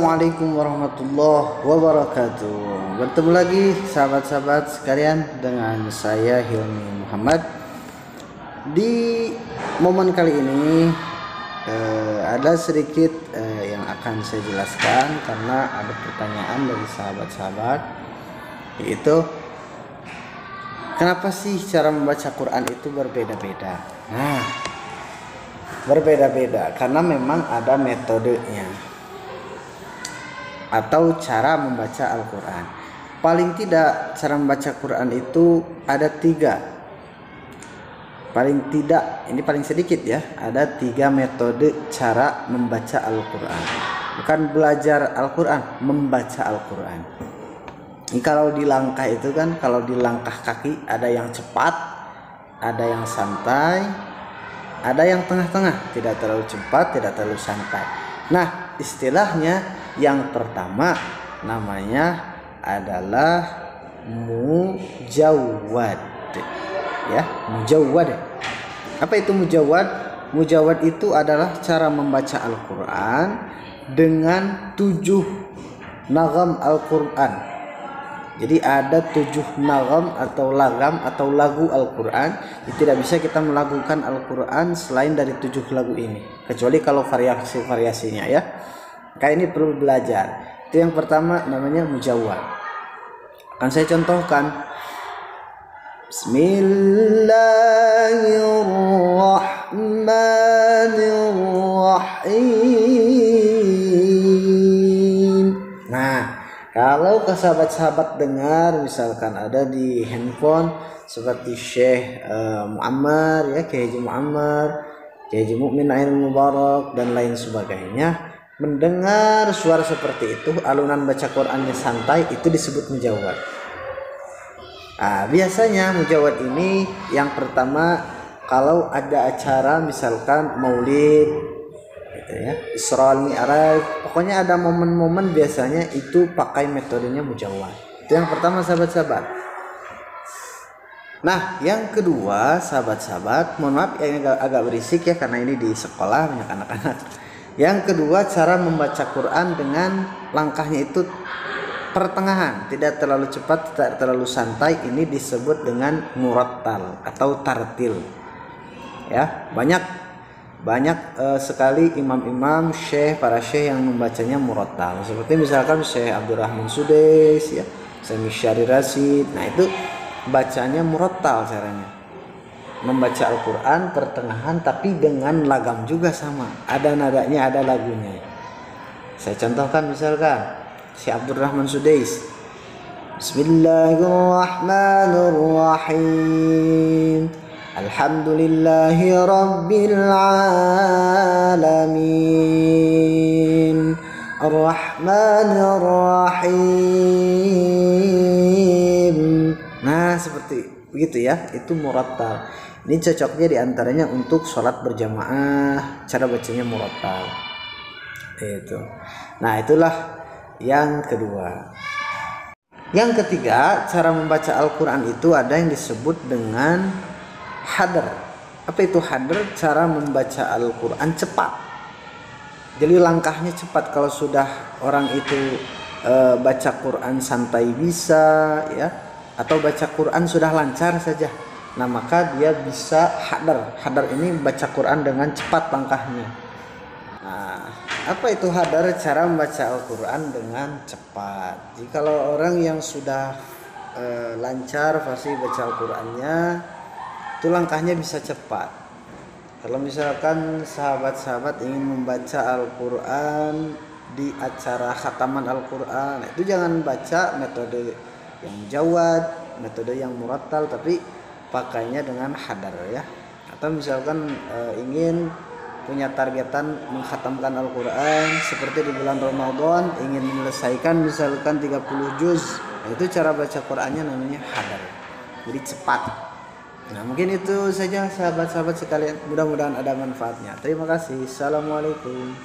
Assalamualaikum warahmatullahi wabarakatuh. Bertemu lagi sahabat-sahabat sekalian dengan saya Hilmi Muhammad. Di momen kali ini ada sedikit yang akan saya jelaskan karena ada pertanyaan dari sahabat-sahabat, yaitu kenapa sih cara membaca Quran itu berbeda-beda? Nah, berbeda-beda karena memang ada metodenya atau cara membaca Al-Quran. Paling tidak cara membaca Quran itu ada 3. Paling tidak, ini paling sedikit ya, ada 3 metode cara membaca Al-Quran. Bukan belajar Al-Quran, membaca Al-Quran. Ini kalau di langkah itu kan, kalau di langkah kaki ada yang cepat, ada yang santai, ada yang tengah-tengah, tidak terlalu cepat, tidak terlalu santai. Nah, istilahnya yang pertama namanya adalah mujawwad, ya, mujawwad. Apa itu mujawwad? Mujawwad itu adalah cara membaca Al-Quran dengan 7 nagam Al-Quran. Jadi ada 7 nagam atau lagam atau lagu Al-Quran. Tidak bisa kita melakukan Al-Quran selain dari 7 lagu ini, kecuali kalau variasi-variasinya ya. Kayak ini perlu belajar. Itu yang pertama namanya mujawwad. Akan saya contohkan. Bismillahirrahmanirrahim. Nah, kalau ke sahabat-sahabat dengar misalkan ada di handphone seperti Syekh Muammar ya, Kiai Haji Muammar, Kiai Haji Mukmin Ainul Mubarak dan lain sebagainya, mendengar suara seperti itu, alunan baca Qurannya santai, itu disebut mujawwad. Nah, biasanya mujawwad ini yang pertama kalau ada acara misalkan maulid gitu ya, Isra Mi'raj, pokoknya ada momen-momen biasanya itu pakai metodenya mujawwad. Itu yang pertama sahabat-sahabat. Nah, yang kedua sahabat-sahabat, mohon maaf ya, ini agak berisik ya karena ini di sekolah banyak anak-anak. Yang kedua, cara membaca Quran dengan langkahnya itu pertengahan, tidak terlalu cepat, tidak terlalu santai. Ini disebut dengan murattal atau tartil. Ya, banyak sekali imam-imam, para syekh yang membacanya murattal. Seperti misalkan Syekh Abdurrahman Sudais, ya, Syekh Misyari Rasid. Nah, itu bacanya murattal caranya. Membaca Al-Quran pertengahan tapi dengan lagam juga sama, ada nadanya, ada lagunya. Saya contohkan misalkan Syekh Abdurrahman Sudais, Bismillahirrahmanirrahim, Alhamdulillahi Rabbil Alamin, Ar-Rahmanir-Rahim. Nah, seperti begitu ya, itu murattal. Ini cocoknya diantaranya untuk sholat berjamaah, cara bacanya murattal. Itu. Nah, itulah yang kedua. Yang ketiga, cara membaca Al-Quran itu ada yang disebut dengan hadar. Apa itu hadar? Cara membaca Al-Quran cepat. Jadi langkahnya cepat. Kalau sudah orang itu baca Quran santai bisa, ya, atau baca Quran sudah lancar saja, nah maka dia bisa hadar. Hadar ini baca Quran dengan cepat langkahnya. Nah, apa itu hadar? Cara membaca Al-Quran dengan cepat. Jadi kalau orang yang sudah lancar fasih baca Al-Qurannya, itu langkahnya bisa cepat. Kalau misalkan sahabat-sahabat ingin membaca Al-Quran di acara khataman Al-Quran, itu jangan baca metode yang mujawwad, metode yang murattal, tapi pakainya dengan hadar ya. Atau misalkan ingin punya targetan menghatamkan Al-Quran seperti di bulan Ramadan, ingin menyelesaikan misalkan 30 juz, nah, itu cara baca Qurannya namanya hadar, jadi cepat. Nah, mungkin itu saja sahabat-sahabat sekalian, mudah-mudahan ada manfaatnya. Terima kasih. Assalamualaikum.